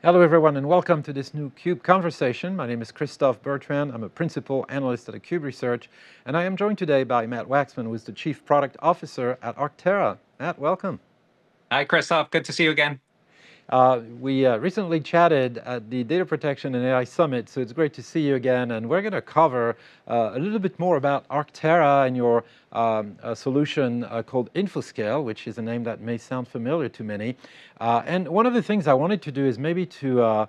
Hello everyone and welcome to this new CUBE conversation. My name is Christophe Bertrand. I'm a principal analyst at CUBE Research, and I am joined today by Matt Waxman, who is the Chief Product Officer at Arctera. Matt, welcome. Hi, Christoph. Good to see you again. We recently chatted at the Data Protection and AI Summit, so it's great to see you again. And we're going to cover a little bit more about Arctera and your solution called InfoScale, which is a name that may sound familiar to many. And one of the things I wanted to do is maybe to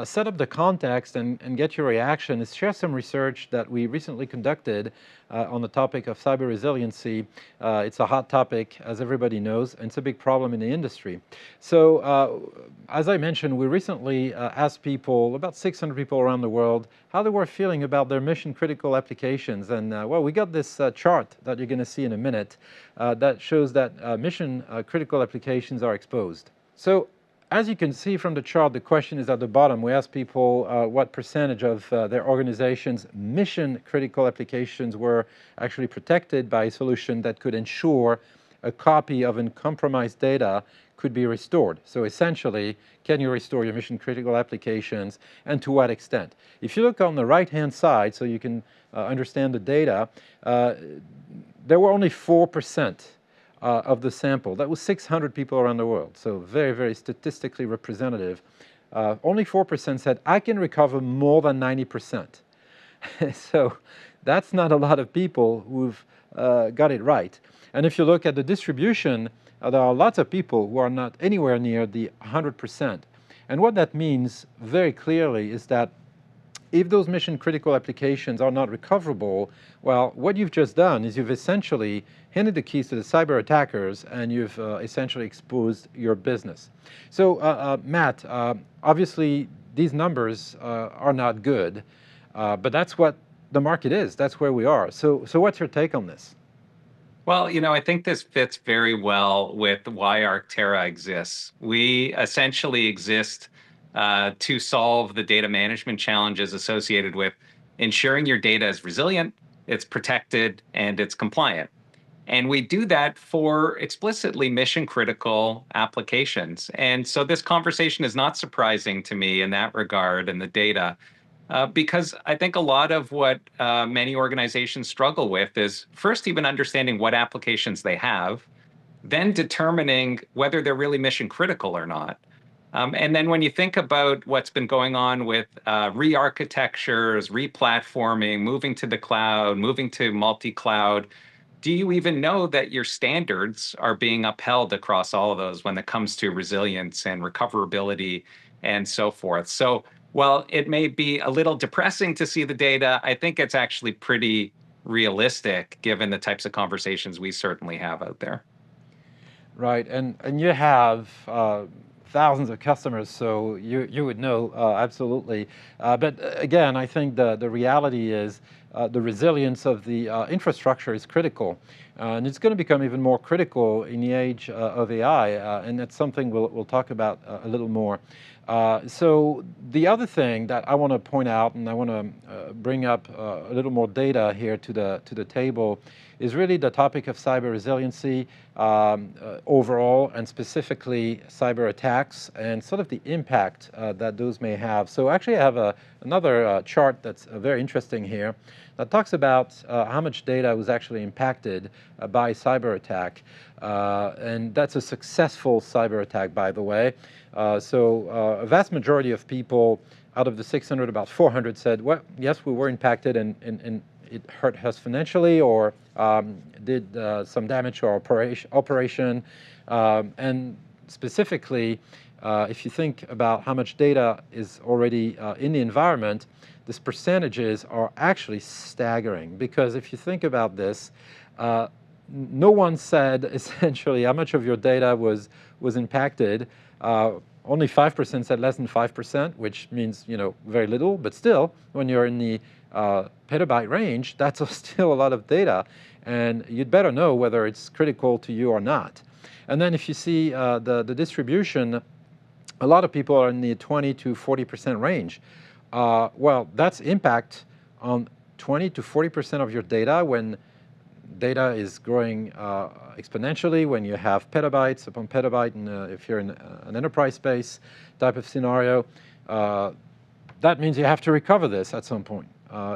set up the context and get your reaction, is share some research that we recently conducted on the topic of cyber resiliency. It's a hot topic, as everybody knows, and it's a big problem in the industry. So as I mentioned, we recently asked people, about 600 people around the world, how they were feeling about their mission-critical applications. And well, we got this chart that you're going to see in a minute that shows that mission-critical applications are exposed. So as you can see from the chart, the question is at the bottom. We asked people what percentage of their organization's mission-critical applications were actually protected by a solution that could ensure a copy of uncompromised data could be restored. So essentially, can you restore your mission-critical applications, and to what extent? If you look on the right-hand side, so you can understand the data, there were only 4% of the sample. That was 600 people around the world, so very, very statistically representative. Only 4% said, I can recover more than 90%. So that's not a lot of people who've got it right. And if you look at the distribution, there are lots of people who are not anywhere near the 100%. And what that means very clearly is that if those mission-critical applications are not recoverable, well, what you've just done is you've essentially handed the keys to the cyber attackers, and you've essentially exposed your business. So, Matt, obviously these numbers are not good, but that's what the market is. That's where we are. So what's your take on this? Well, I think this fits very well with why Arctera exists. We essentially exist to solve the data management challenges associated with ensuring your data is resilient, it's protected, and it's compliant. And we do that for explicitly mission-critical applications. And so this conversation is not surprising to me in that regard and the data. Because I think a lot of what many organizations struggle with is first even understanding what applications they have, then determining whether they're really mission critical or not. And then when you think about what's been going on with re-architectures, re-platforming, moving to the cloud, moving to multi-cloud, do you even know that your standards are being upheld across all of those when it comes to resilience and recoverability and so forth? So while it may be a little depressing to see the data, I think it's actually pretty realistic given the types of conversations we certainly have out there. Right, and you have thousands of customers, so you would know absolutely. But again, I think the reality is the resilience of the infrastructure is critical. And it's going to become even more critical in the age of AI, and that's something we'll talk about a little more. So the other thing that I want to point out, and I want to bring up a little more data here to the table, is really the topic of cyber resiliency overall, and specifically cyber attacks, and sort of the impact that those may have. So actually I have another chart that's very interesting here that talks about how much data was actually impacted by cyber attack. And that's a successful cyber attack, by the way. So a vast majority of people, out of the 600, about 400 said, well, yes, we were impacted and it hurt us financially, or did some damage to our operation. And specifically, if you think about how much data is already in the environment, these percentages are actually staggering. Because if you think about this, no one said essentially how much of your data was impacted. Only 5% said less than 5%, which means very little. But still, when you're in the petabyte range, that's still a lot of data, and you'd better know whether it's critical to you or not. And then if you see the distribution, a lot of people are in the 20 to 40% range. Well, that's impact on 20 to 40% of your data when data is growing exponentially when you have petabytes upon petabyte, and if you're in an enterprise space type of scenario, that means you have to recover this at some point.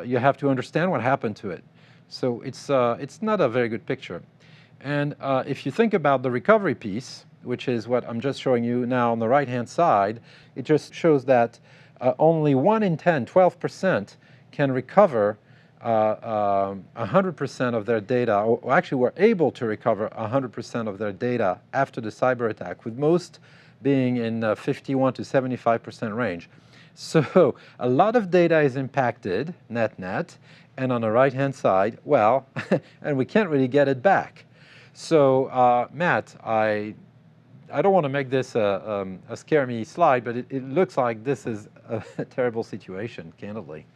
You have to understand what happened to it. So it's not a very good picture. And if you think about the recovery piece, which is what I'm just showing you now on the right-hand side, it just shows that only 1 in 10, 12%, can recover 100% of their data, or actually were able to recover 100% of their data after the cyber attack, with most being in 51 to 75% range. So a lot of data is impacted, net, and on the right-hand side, well, and we can't really get it back. So Matt, I don't want to make this a scare me slide, but it looks like this is a terrible situation, candidly.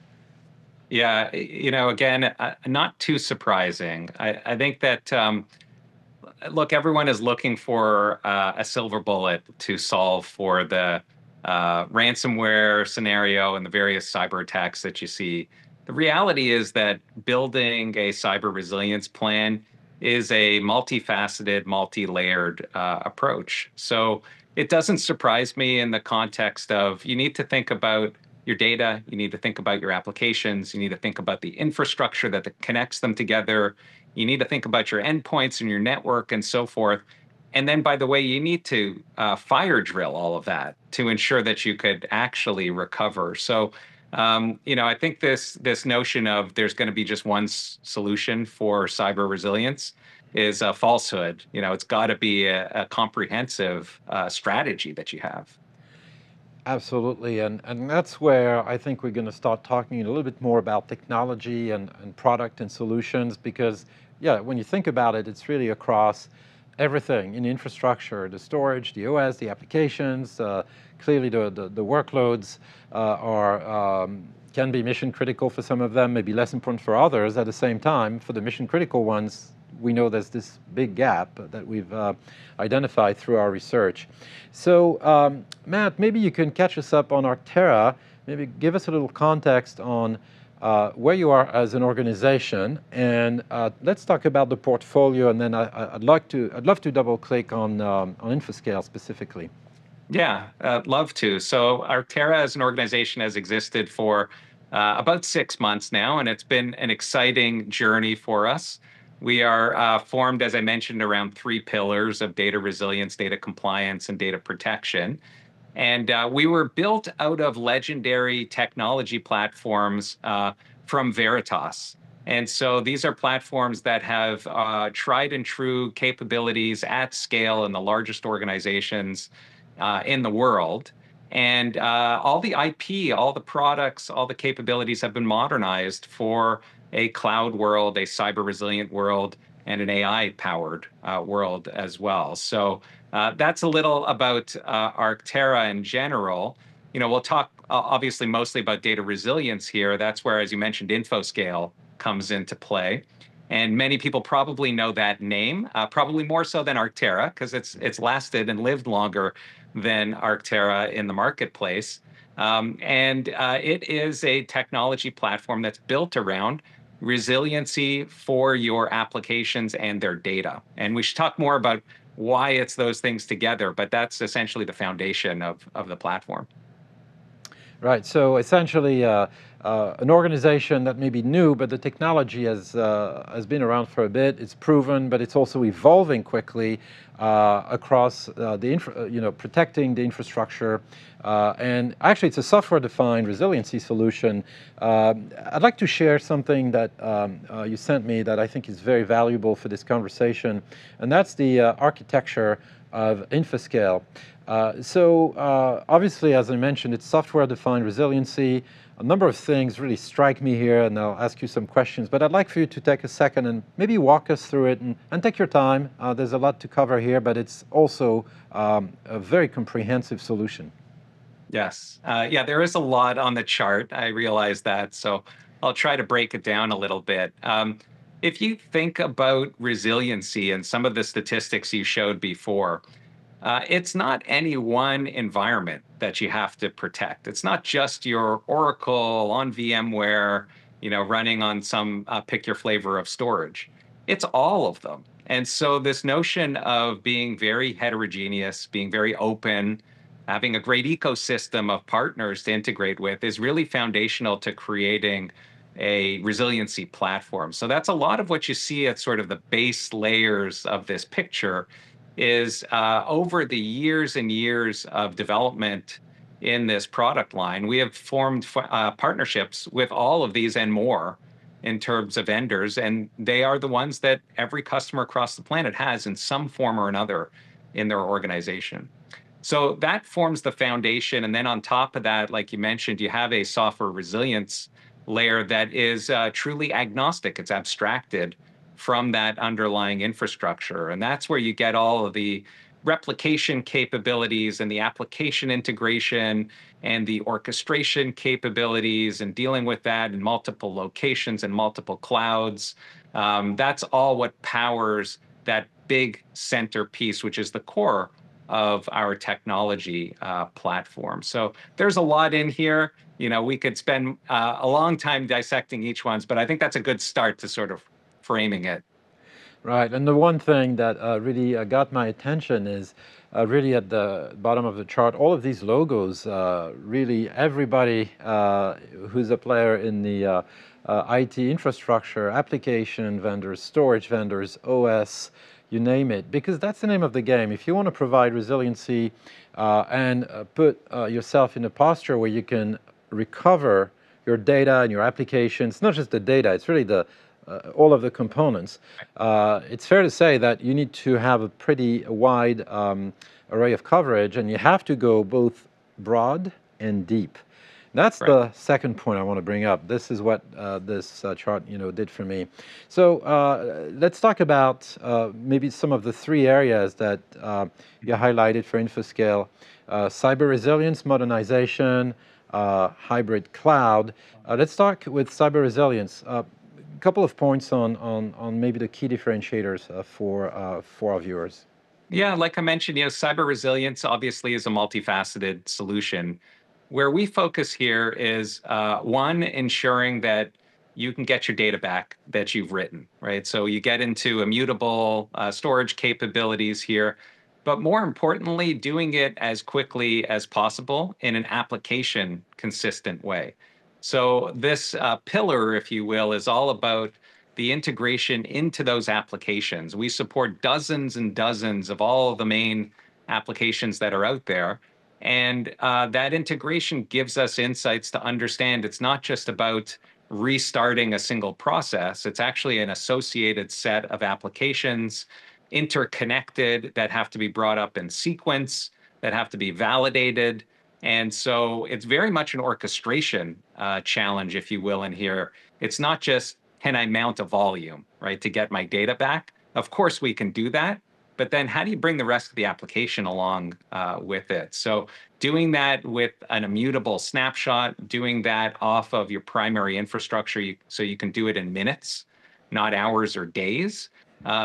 Yeah, again, not too surprising. I think that, look, everyone is looking for a silver bullet to solve for the ransomware scenario and the various cyber attacks that you see. The reality is that building a cyber resilience plan is a multifaceted, multi-layered approach. So it doesn't surprise me in the context of you need to think about your data, you need to think about your applications, you need to think about the infrastructure that connects them together, you need to think about your endpoints and your network and so forth. And then, by the way, you need to fire drill all of that to ensure that you could actually recover. So, I think this notion of there's going to be just one solution for cyber resilience is a falsehood. It's got to be a comprehensive strategy that you have. Absolutely, and that's where I think we're going to start talking a little bit more about technology and product and solutions, because, yeah, when you think about it, it's really across everything in infrastructure, the storage, the OS, the applications. Clearly, the workloads can be mission critical for some of them, maybe less important for others. At the same time, for the mission critical ones, we know there's this big gap that we've identified through our research. So, Matt, maybe you can catch us up on Arctera, maybe give us a little context on where you are as an organization, and let's talk about the portfolio, and then I'd love to double click on InfoScale specifically. Yeah, love to. So Arctera as an organization has existed for about 6 months now, and it's been an exciting journey for us. We are formed, as I mentioned, around 3 pillars of data resilience, data compliance, and data protection. And we were built out of legendary technology platforms from Veritas. And so these are platforms that have tried and true capabilities at scale in the largest organizations in the world. And all the IP, all the products, all the capabilities have been modernized for a cloud world, a cyber resilient world, and an AI powered world as well. So that's a little about Arctera in general. We'll talk obviously mostly about data resilience here. That's where, as you mentioned, InfoScale comes into play. And many people probably know that name, probably more so than Arctera, because it's lasted and lived longer than Arctera in the marketplace. And it is a technology platform that's built around resiliency for your applications and their data. And we should talk more about why it's those things together, but that's essentially the foundation of the platform. Right, so essentially an organization that may be new, but the technology has been around for a bit. It's proven, but it's also evolving quickly across protecting the infrastructure. And actually, it's a software-defined resiliency solution. I'd like to share something that you sent me that I think is very valuable for this conversation, and that's the architecture of InfoScale. Obviously, as I mentioned, it's software-defined resiliency. A number of things really strike me here, and I'll ask you some questions, but I'd like for you to take a second and maybe walk us through it, and take your time. There's a lot to cover here, but it's also a very comprehensive solution. Yes. Yeah, there is a lot on the chart. I realize that. So I'll try to break it down a little bit. If you think about resiliency and some of the statistics you showed before, it's not any one environment that you have to protect. It's not just your Oracle on VMware, running on some pick your flavor of storage. It's all of them. And so this notion of being very heterogeneous, being very open, having a great ecosystem of partners to integrate with is really foundational to creating a resiliency platform. So that's a lot of what you see at sort of the base layers of this picture is over the years and years of development in this product line, we have formed partnerships with all of these and more in terms of vendors, and they are the ones that every customer across the planet has in some form or another in their organization. So that forms the foundation. And then on top of that, like you mentioned, you have a software resilience layer that is truly agnostic. It's abstracted from that underlying infrastructure. And that's where you get all of the replication capabilities and the application integration and the orchestration capabilities and dealing with that in multiple locations and multiple clouds. That's all what powers that big centerpiece, which is the core of our technology platform. So there's a lot in here. You know, we could spend a long time dissecting each ones, but I think that's a good start to sort of framing it. Right, and the one thing that really got my attention is really at the bottom of the chart, all of these logos, really everybody who's a player in the IT infrastructure, application vendors, storage vendors, OS, you name it, because that's the name of the game. If you want to provide resiliency and put yourself in a posture where you can recover your data and your applications, not just the data, it's really the all of the components. It's fair to say that you need to have a pretty wide array of coverage, and you have to go both broad and deep. That's Right. the second point I want to bring up. This is what this chart, did for me. So let's talk about maybe some of the three areas that you highlighted for InfoScale: cyber resilience, modernization, hybrid cloud. Let's start with cyber resilience. Couple of points on maybe the key differentiators for our viewers. Yeah, like I mentioned, cyber resilience obviously is a multifaceted solution. Where we focus here is one, ensuring that you can get your data back that you've written, right? So you get into immutable storage capabilities here, but more importantly, doing it as quickly as possible in an application consistent way. So this pillar, if you will, is all about the integration into those applications. We support dozens and dozens of all of the main applications that are out there. And that integration gives us insights to understand it's not just about restarting a single process, it's actually an associated set of applications interconnected that have to be brought up in sequence, that have to be validated. And so it's very much an orchestration challenge, if you will, in here. It's not just can I mount a volume, right, to get my data back? Of course, we can do that. But then how do you bring the rest of the application along with it? So doing that with an immutable snapshot, doing that off of your primary infrastructure so you can do it in minutes, not hours or days,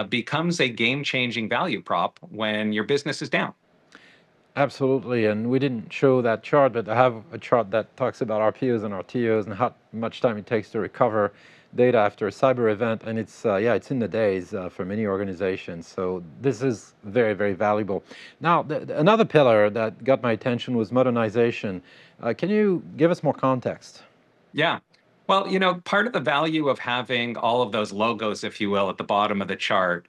becomes a game-changing value prop when your business is down. Absolutely, and we didn't show that chart, but I have a chart that talks about RPOs and RTOs and how much time it takes to recover data after a cyber event, and it's in the days for many organizations. So this is very, very valuable. Now, another pillar that got my attention was modernization. Can you give us more context? Yeah. Well, part of the value of having all of those logos, if you will, at the bottom of the chart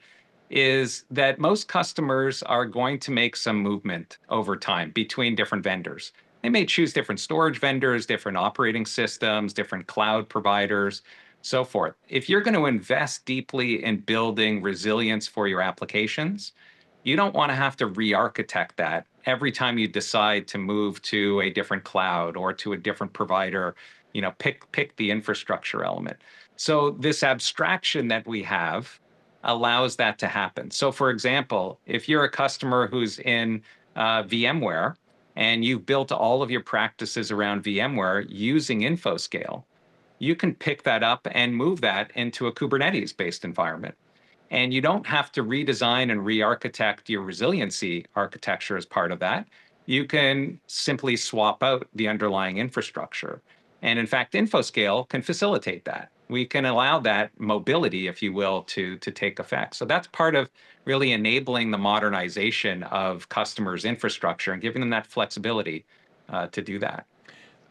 is that most customers are going to make some movement over time between different vendors. They may choose different storage vendors, different operating systems, different cloud providers, so forth. If you're going to invest deeply in building resilience for your applications, you don't want to have to re-architect that every time you decide to move to a different cloud or to a different provider. Pick the infrastructure element. So this abstraction that we have allows that to happen. So for example, if you're a customer who's in VMware and you've built all of your practices around VMware using InfoScale, you can pick that up and move that into a Kubernetes-based environment. And you don't have to redesign and re-architect your resiliency architecture as part of that. You can simply swap out the underlying infrastructure. And in fact, InfoScale can facilitate that. we can allow that mobility, if you will, to take effect. So that's part of really enabling the modernization of customers' infrastructure and giving them that flexibility to do that.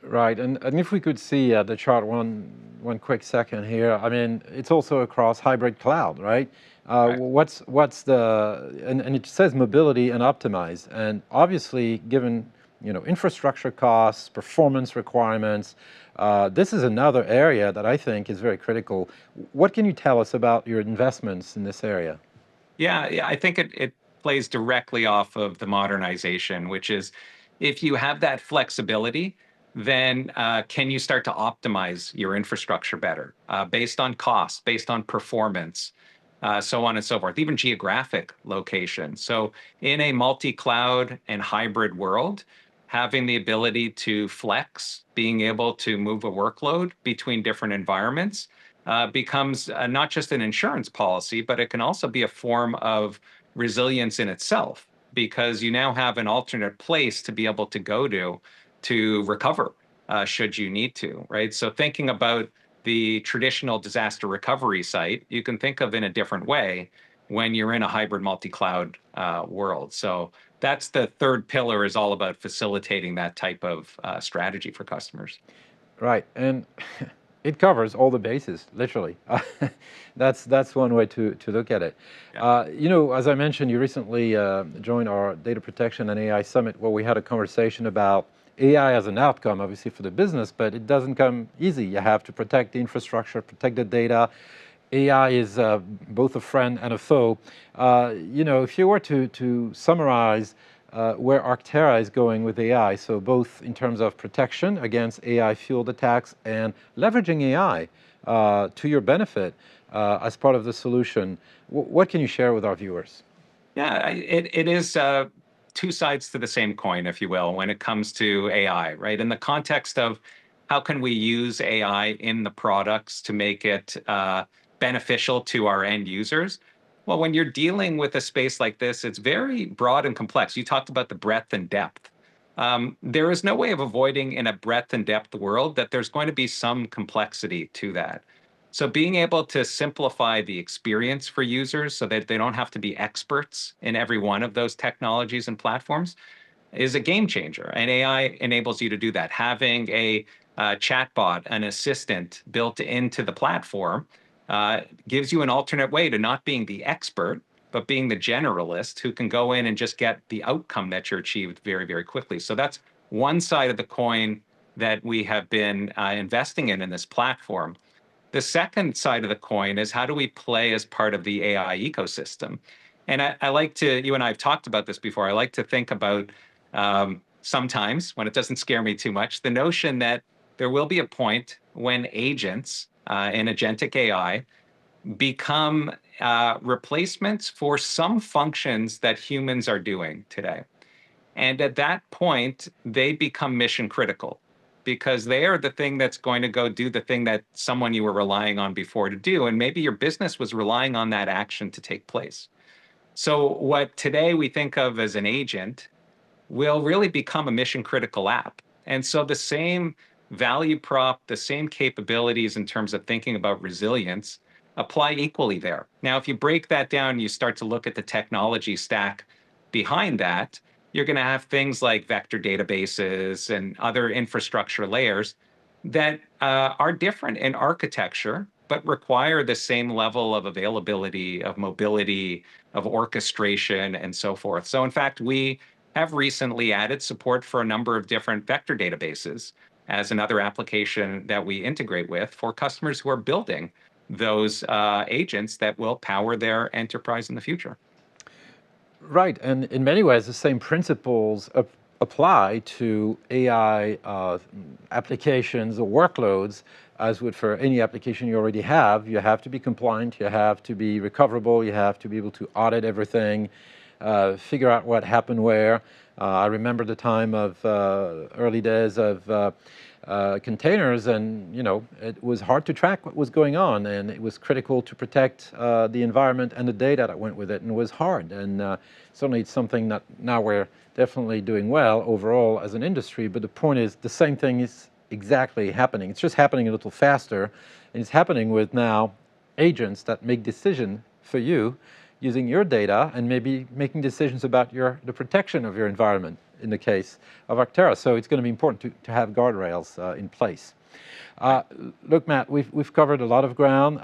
Right, and if we could see the chart one quick second here, I mean, it's also across hybrid cloud, right? Correct. What's the, and it says mobility and optimize, and obviously given, infrastructure costs, performance requirements, this is another area that I think is very critical. What can you tell us about your investments in this area? Yeah, I think it plays directly off of the modernization, which is if you have that flexibility, then can you start to optimize your infrastructure better based on cost, based on performance, so on and so forth, even geographic location. So in a multi-cloud and hybrid world, having the ability to flex, being able to move a workload between different environments becomes not just an insurance policy, but it can also be a form of resilience in itself because you now have an alternate place to be able to go to recover should you need to, right? So thinking about the traditional disaster recovery site, you can think of in a different way when you're in a hybrid multi-cloud world. So that's the third pillar, is all about facilitating that type of strategy for customers. Right, and it covers all the bases, literally. That's one way to look at it. Yeah. As I mentioned, you recently joined our Data Protection and AI Summit, where we had a conversation about AI as an outcome, obviously for the business, but it doesn't come easy. You have to protect the infrastructure, protect the data. AI is both a friend and a foe. If you were to summarize where Arctera is going with AI, so both in terms of protection against AI-fueled attacks and leveraging AI to your benefit as part of the solution, what can you share with our viewers? Yeah, it is two sides to the same coin, if you will, when it comes to AI, right? In the context of how can we use AI in the products to make it beneficial to our end users? Well, when you're dealing with a space like this, it's very broad and complex. You talked about the breadth and depth. There is no way of avoiding in a breadth and depth world that there's going to be some complexity to that. So being able to simplify the experience for users so that they don't have to be experts in every one of those technologies and platforms is a game changer. And AI enables you to do that. Having a chatbot, an assistant built into the platform gives you an alternate way to not being the expert, but being the generalist who can go in and just get the outcome that you're achieved very, very quickly. So that's one side of the coin that we have been investing in this platform. The second side of the coin is how do we play as part of the AI ecosystem? And I like to, you and I have talked about this before, I like to think about sometimes, when it doesn't scare me too much, the notion that there will be a point when agents in agentic AI become replacements for some functions that humans are doing today. And at that point, they become mission critical because they are the thing that's going to go do the thing that someone you were relying on before to do. And maybe your business was relying on that action to take place. So, what today we think of as an agent will really become a mission critical app. And so, the same value prop, the same capabilities in terms of thinking about resilience apply equally there. Now, if you break that down, you start to look at the technology stack behind that, you're going to have things like vector databases and other infrastructure layers that are different in architecture, but require the same level of availability, of mobility, of orchestration, and so forth. So, in fact, we have recently added support for a number of different vector databases as another application that we integrate with for customers who are building those agents that will power their enterprise in the future. Right, and in many ways, the same principles apply to AI applications or workloads as would for any application you already have. You have to be compliant, you have to be recoverable, you have to be able to audit everything, figure out what happened where. I remember the time of early days of containers, and it was hard to track what was going on, and it was critical to protect the environment and the data that went with it, and it was hard. And certainly it's something that now we're definitely doing well overall as an industry, but the point is the same thing is exactly happening. It's just happening a little faster, And it's happening with now agents that make decisions for you using your data and maybe making decisions about the protection of your environment in the case of Arctera. So it's going to be important to have guardrails in place. Look, Matt, we've covered a lot of ground.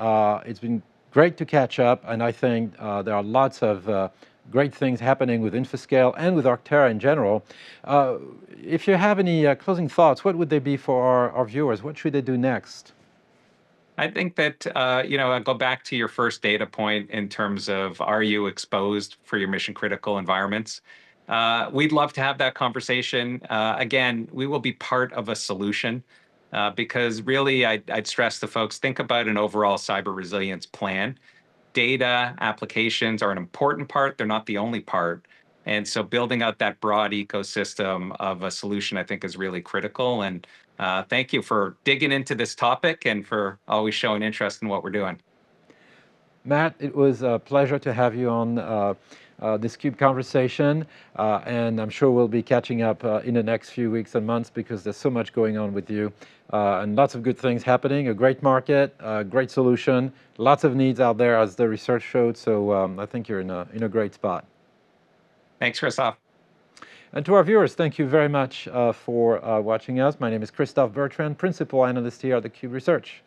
It's been great to catch up, and I think there are lots of great things happening with InfoScale and with Arctera in general. If you have any closing thoughts, what would they be for our viewers? What should they do next? I think that, I'll go back to your first data point in terms of, are you exposed for your mission critical environments? We'd love to have that conversation. Again, we will be part of a solution because really I'd stress to folks, think about an overall cyber resilience plan. Data applications are an important part. They're not the only part. And so building out that broad ecosystem of a solution, I think, is really critical. And thank you for digging into this topic and for always showing interest in what we're doing. Matt, it was a pleasure to have you on this CUBE conversation, and I'm sure we'll be catching up in the next few weeks and months because there's so much going on with you, and lots of good things happening, a great market, a great solution, lots of needs out there as the research showed, so I think you're in a great spot. Thanks, Christophe. And to our viewers, thank you very much for watching us. My name is Christophe Bertrand, Principal Analyst here at the CUBE Research.